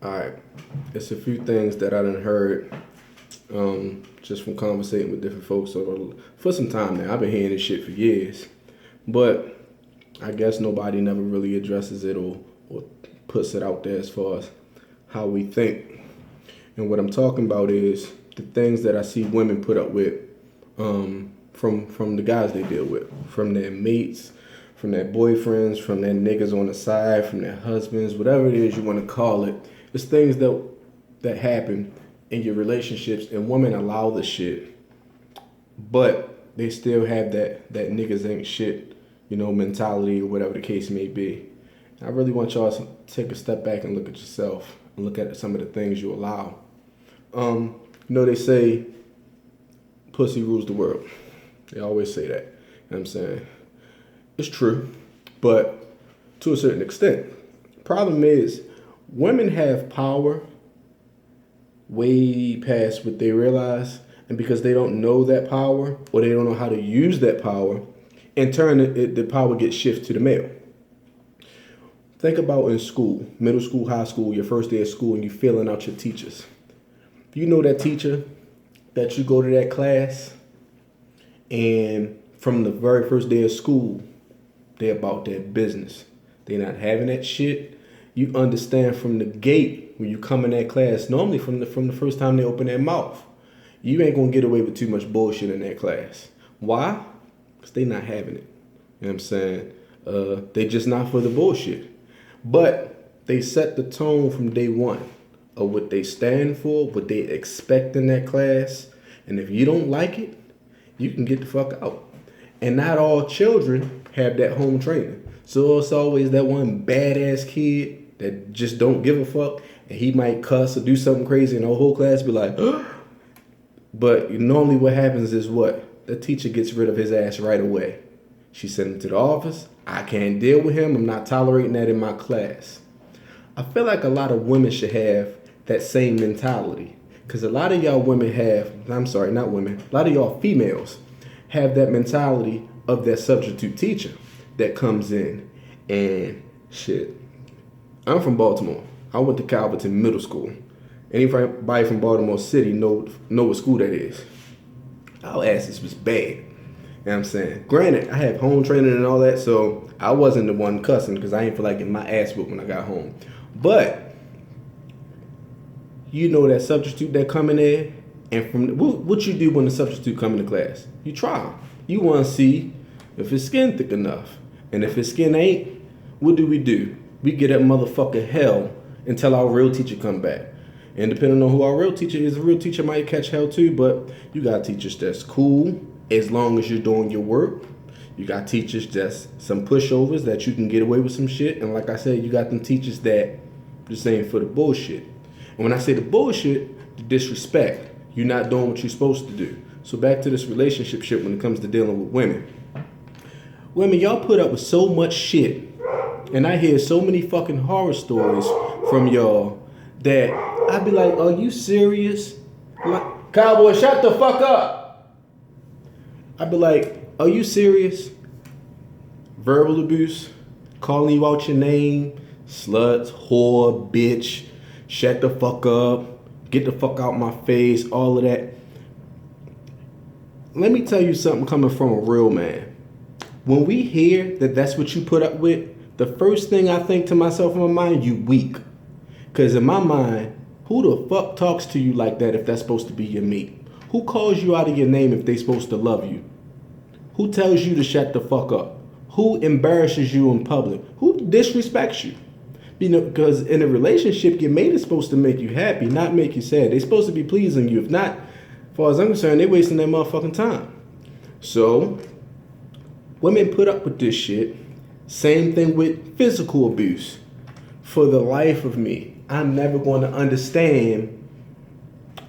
All right. It's a few things that I done heard just from conversating with different folks for some time now. I've been hearing this shit for years, but I guess nobody never really addresses it or puts it out there as far as how we think. And what I'm talking about is the things that I see women put up with from the guys they deal with, from their mates, from their boyfriends, from their niggas on the side, from their husbands, whatever it is you want to call it. It's things that happen in your relationships, and women allow the shit, but they still have that niggas ain't shit, mentality or whatever the case may be. I really want y'all to take a step back and look at yourself and look at some of the things you allow. They say pussy rules the world. They always say that. You know what I'm saying? It's true, but to a certain extent. Problem is, women have power way past what they realize, and because they don't know that power or they don't know how to use that power, in turn, the power gets shifted to the male. Think about in school, middle school, high school, your first day of school, and you filling out your teachers. You know that teacher that you go to that class, and from the very first day of school, they're about their business. They're not having that shit. You understand from the gate when you come in that class, normally from the first time they open their mouth, you ain't gonna get away with too much bullshit in that class. Why? Because they not having it. You know what I'm saying? They just not for the bullshit. But they set the tone from day one of what they stand for, what they expect in that class. And if you don't like it, you can get the fuck out. And not all children have that home training. So it's always that one badass kid that just don't give a fuck, and he might cuss or do something crazy and the whole class be like, ugh. But normally what happens is what? The teacher gets rid of his ass right away. She sent him to the office. I can't deal with him. I'm not tolerating that in my class. I feel like a lot of women should have that same mentality. Because a lot of y'all women have, I'm sorry, not women, a lot of y'all females have that mentality of that substitute teacher that comes in and shit. I'm from Baltimore. I went to Calverton Middle School. Anybody from Baltimore City know what school that is. Our asses was bad. You know what I'm saying? Granted, I have home training and all that, so I wasn't the one cussing because I ain't feel like getting my ass whooped when I got home. But you know that substitute that come in there, and from what you do when the substitute come into class? You try them. You want to see if his skin thick enough. And if his skin ain't, what do? We get that motherfucker hell until our real teacher come back. And depending on who our real teacher is, a real teacher might catch hell too, but you got teachers that's cool as long as you're doing your work. You got teachers that's some pushovers that you can get away with some shit. And like I said, you got them teachers that just ain't for the bullshit. And when I say the bullshit, the disrespect. You're not doing what you're supposed to do. So back to this relationship shit when it comes to dealing with women. Women, y'all put up with so much shit. And I hear so many fucking horror stories from y'all that I'd be like, are you serious? Like, cowboy, shut the fuck up. I'd be like, are you serious? Verbal abuse, calling you out your name, sluts, whore, bitch, shut the fuck up, get the fuck out my face, all of that. Let me tell you something coming from a real man. When we hear that that's what you put up with, the first thing I think to myself in my mind, you weak. Because in my mind, who the fuck talks to you like that if that's supposed to be your mate? Who calls you out of your name if they supposed to love you? Who tells you to shut the fuck up? Who embarrasses you in public? Who disrespects you? Because in a relationship, your mate is supposed to make you happy, not make you sad. They're supposed to be pleasing you. If not, as far as I'm concerned, they're wasting their motherfucking time. So, women put up with this shit. Same thing with physical abuse. For the life of me, I'm never going to understand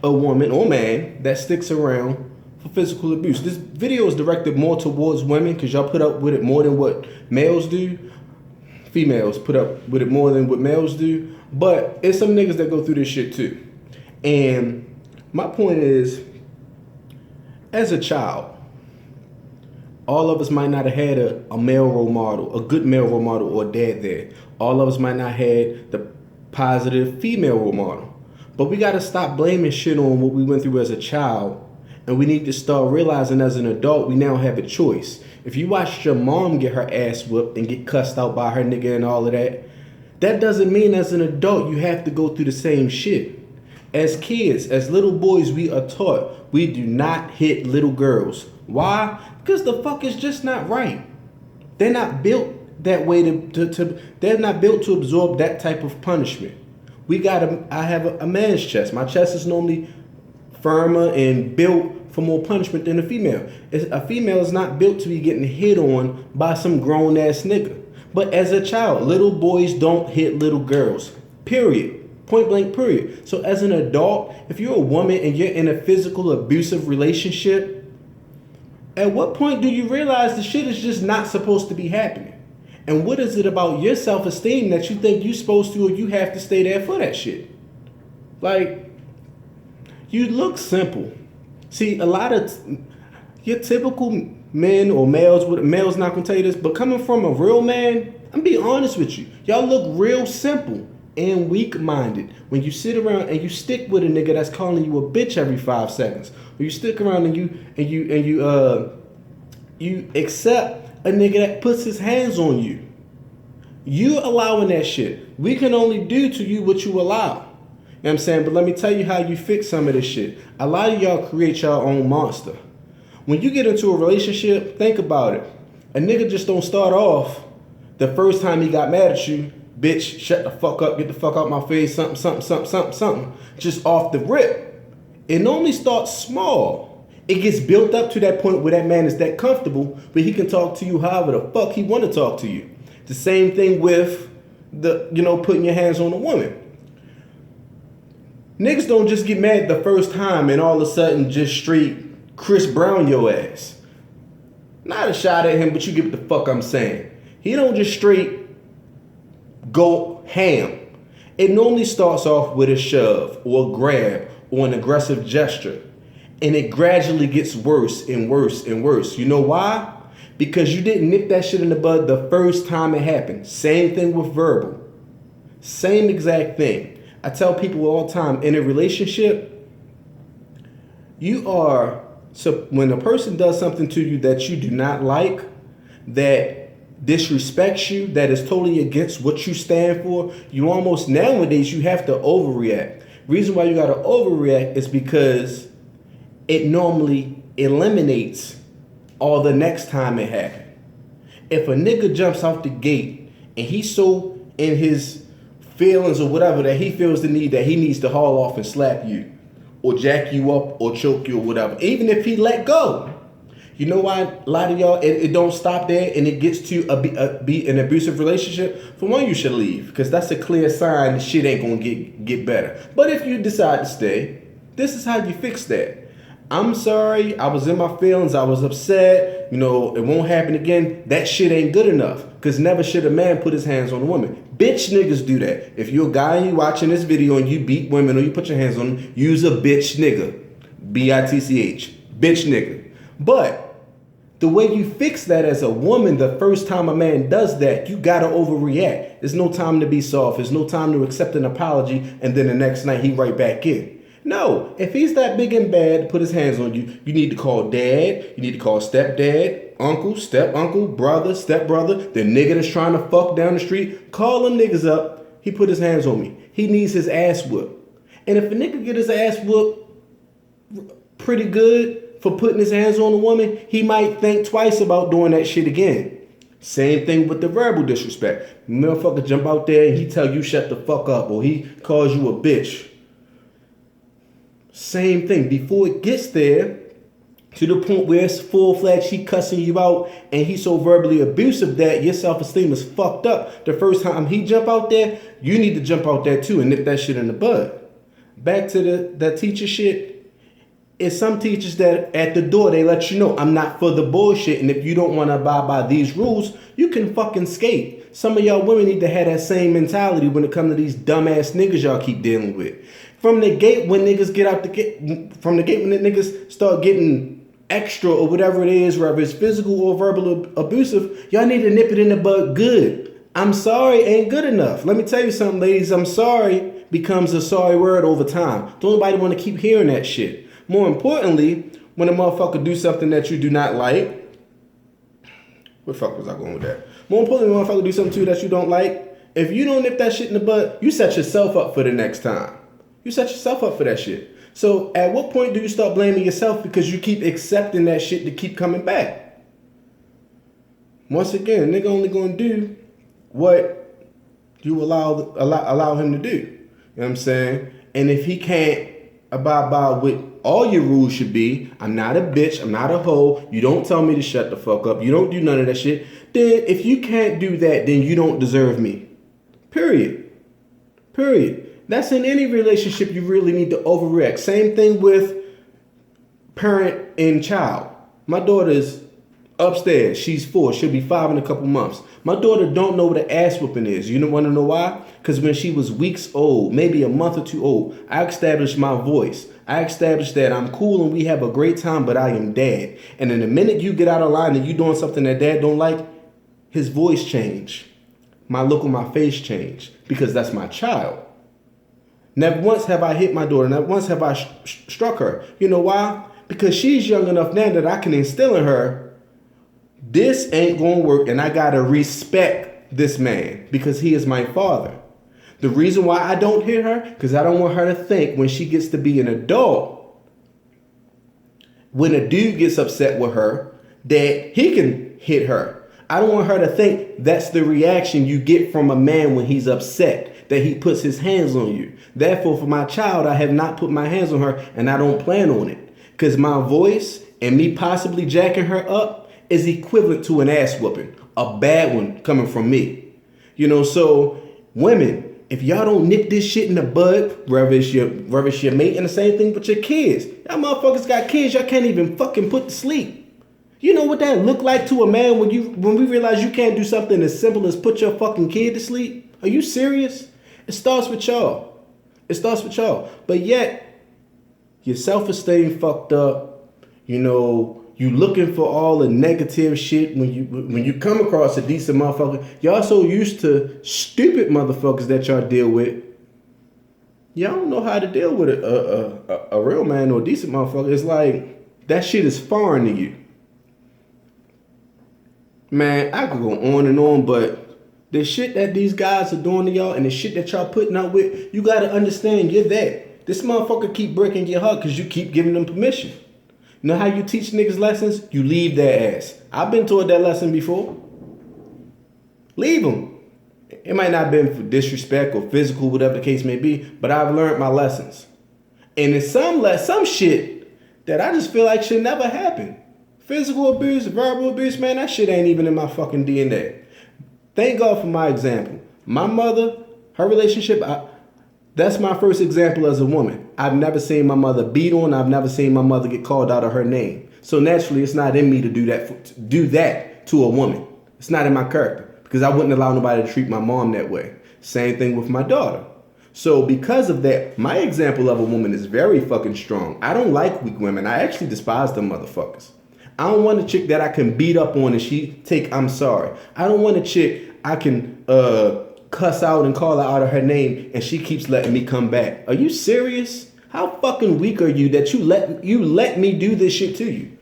a woman or man that sticks around for physical abuse. This video is directed more towards women because y'all put up with it more than what males do. Females put up with it more than what males do. But it's some niggas that go through this shit too. And my point is, as a child, all of us might not have had a male role model, a good male role model or dad there. All of us might not have had positive female role model. But we got to stop blaming shit on what we went through as a child, and we need to start realizing as an adult we now have a choice. If you watched your mom get her ass whooped and get cussed out by her nigga and all of that, that doesn't mean as an adult you have to go through the same shit. As kids, as little boys, we are taught we do not hit little girls. Why? Because the fuck is just not right. They're not built that way they're not built to absorb that type of punishment. I have a man's chest. My chest is normally firmer and built for more punishment than a female. A female is not built to be getting hit on by some grown ass nigga. But as a child, little boys don't hit little girls. Period. Point blank, period. So as an adult, if you're a woman and you're in a physical abusive relationship, at what point do you realize the shit is just not supposed to be happening? And what is it about your self-esteem that you think you're supposed to or you have to stay there for that shit? Like, you look simple. See, a lot of your typical men or males not gonna tell you this, but coming from a real man, I'm being honest with you. Y'all look real simple and weak-minded when you sit around and you stick with a nigga that's calling you a bitch every 5 seconds. Or you stick around and you accept a nigga that puts his hands on you. You allowing that shit. We can only do to you what you allow. You know what I'm saying? But let me tell you how you fix some of this shit. A lot of y'all create your own monster. When you get into a relationship, think about it. A nigga just don't start off the first time he got mad at you, bitch, shut the fuck up, get the fuck out my face, something. Just off the rip. It normally starts small. It gets built up to that point where that man is that comfortable, but he can talk to you however the fuck he want to talk to you. The same thing with putting your hands on a woman. Niggas don't just get mad the first time and all of a sudden just straight Chris Brown your ass. Not a shot at him, but you get what the fuck I'm saying. He don't just straight go ham. It normally starts off with a shove or a grab or an aggressive gesture. And it gradually gets worse and worse and worse. You know why? Because you didn't nip that shit in the bud the first time it happened. Same thing with verbal. Same exact thing. I tell people all the time, in a relationship, when a person does something to you that you do not like, that disrespects you, that is totally against what you stand for, you almost nowadays, you have to overreact. Reason why you got to overreact is because it normally eliminates all the next time it happened. If a nigga jumps out the gate and he's so in his feelings or whatever that he feels the need that he needs to haul off and slap you or jack you up or choke you or whatever, even if he let go, you know why a lot of y'all, it don't stop there and it gets to be an abusive relationship? For one, you should leave because that's a clear sign the shit ain't gonna get better. But if you decide to stay, this is how you fix that. I'm sorry, I was in my feelings, I was upset, it won't happen again. That shit ain't good enough. Because never should a man put his hands on a woman. Bitch niggas do that. If you're a guy and you watching this video and you beat women or you put your hands on them, use a bitch nigga. B-I-T-C-H. Bitch nigga. But the way you fix that as a woman, the first time a man does that, you gotta overreact. There's no time to be soft. There's no time to accept an apology and then the next night he right back in. No, if he's that big and bad to put his hands on you, you need to call dad, you need to call stepdad, uncle, step uncle, brother, stepbrother, the nigga that's trying to fuck down the street. Call them niggas up. He put his hands on me. He needs his ass whooped. And if a nigga get his ass whooped pretty good for putting his hands on a woman, he might think twice about doing that shit again. Same thing with the verbal disrespect. Motherfucker jump out there and he tell you shut the fuck up or he calls you a bitch. Same thing. Before it gets there, to the point where it's full-fledged, he cussing you out, and he's so verbally abusive that your self-esteem is fucked up. The first time he jump out there, you need to jump out there too and nip that shit in the bud. Back to that teacher shit. It's some teachers that at the door, they let you know, I'm not for the bullshit, and if you don't want to abide by these rules, you can fucking skate. Some of y'all women need to have that same mentality when it comes to these dumbass niggas y'all keep dealing with. From the gate when niggas get out the gate, from the gate when the niggas start getting extra or whatever it is, whether it's physical or verbal abusive, y'all need to nip it in the bud good. I'm sorry ain't good enough. Let me tell you something, ladies. I'm sorry becomes a sorry word over time. Don't nobody want to keep hearing that shit. More importantly, when a motherfucker do something that you do not like, where the fuck was I going with that? More importantly, when a motherfucker do something to you that you don't like, if you don't nip that shit in the bud, you set yourself up for the next time. You set yourself up for that shit. So at what point do you start blaming yourself because you keep accepting that shit to keep coming back? Once again, nigga only gonna do what you allow him to do. You know what I'm saying? And if he can't abide by what all your rules should be, I'm not a bitch, I'm not a hoe, you don't tell me to shut the fuck up, you don't do none of that shit, then if you can't do that, then you don't deserve me. Period. That's in any relationship. You really need to overreact. Same thing with parent and child. My daughter's upstairs. She's 4. She'll be 5 in a couple months. My daughter don't know what an ass whooping is. You don't want to know why? Because when she was weeks old, maybe a month or 2 old, I established my voice. I established that I'm cool and we have a great time, but I am dad. And in the minute you get out of line and you doing something that dad don't like, his voice changed. My look on my face changed because that's my child. Never once have I hit my daughter. Never once have I struck her. You know why? Because she's young enough now that I can instill in her, this ain't going to work and I got to respect this man because he is my father. The reason why I don't hit her, because I don't want her to think when she gets to be an adult, when a dude gets upset with her, that he can hit her. I don't want her to think that's the reaction you get from a man when he's upset, that he puts his hands on you. Therefore, for my child, I have not put my hands on her and I don't plan on it. Because my voice and me possibly jacking her up is equivalent to an ass whooping. A bad one coming from me. You know, so women, if y'all don't nip this shit in the bud, whether it's your mate, and the same thing with your kids. Y'all motherfuckers got kids y'all can't even fucking put to sleep. You know what that look like to a man when we realize you can't do something as simple as put your fucking kid to sleep? Are you serious? It starts with y'all. But yet, your self-esteem fucked up. You know, you looking for all the negative shit when you come across a decent motherfucker. Y'all so used to stupid motherfuckers that y'all deal with. Y'all don't know how to deal with a real man or a decent motherfucker. It's like that shit is foreign to you. Man, I could go on and on, but the shit that these guys are doing to y'all and the shit that y'all putting up with, you gotta understand, you're that. This motherfucker keep breaking your heart because you keep giving them permission. You know how you teach niggas lessons? You leave their ass. I've been taught that lesson before. Leave them. It might not have been for disrespect or physical, whatever the case may be, but I've learned my lessons. And there's some shit that I just feel like should never happen. Physical abuse, verbal abuse, man, that shit ain't even in my fucking DNA. Thank God for my example. My mother, her relationship, that's my first example as a woman. I've never seen my mother beat on. I've never seen my mother get called out of her name. So naturally, it's not in me to do that to a woman. It's not in my character because I wouldn't allow nobody to treat my mom that way. Same thing with my daughter. So because of that, my example of a woman is very fucking strong. I don't like weak women. I actually despise them motherfuckers. I don't want a chick that I can beat up on and she take I'm sorry. I don't want a chick I can cuss out and call her out of her name and she keeps letting me come back. Are you serious? How fucking weak are you that you let me do this shit to you?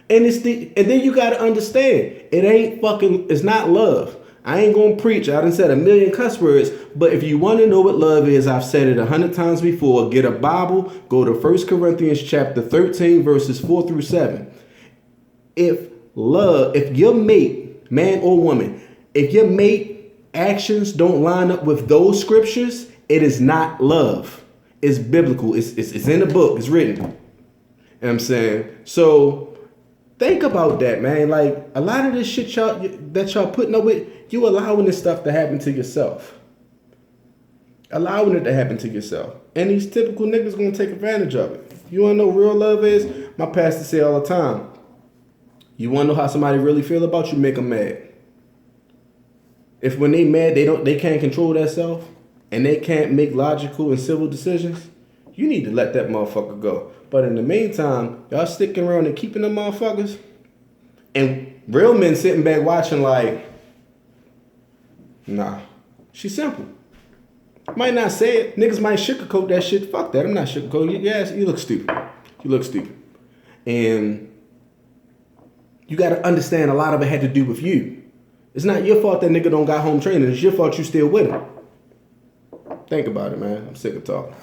And then you gotta understand, it's not love. I ain't gonna preach. I done said a million cuss words, but if you want to know what love is, I've said it 100 times before. Get a Bible, go to 1 Corinthians chapter 13, verses 4 through 7. If your mate, man or woman, if your mate actions don't line up with those scriptures, it is not love. It's biblical. It's in the book. It's written. You know what I'm saying? So think about that, man. Like a lot of this shit that y'all putting up with, you allowing this stuff to happen to yourself. Allowing it to happen to yourself. And these typical niggas gonna take advantage of it. You wanna know what real love is? My pastor say all the time. You want to know how somebody really feel about you? Make them mad. If when they mad, they can't control themselves and they can't make logical and civil decisions, you need to let that motherfucker go. But in the meantime, y'all sticking around and keeping them motherfuckers, and real men sitting back watching like, Nah. She's simple. Might not say it. Niggas might sugarcoat that shit. Fuck that. I'm not sugarcoating. Yes, you look stupid. You look stupid. And you got to understand a lot of it had to do with you. It's not your fault that nigga don't got home training. It's your fault you still with him. Think about it, man. I'm sick of talking.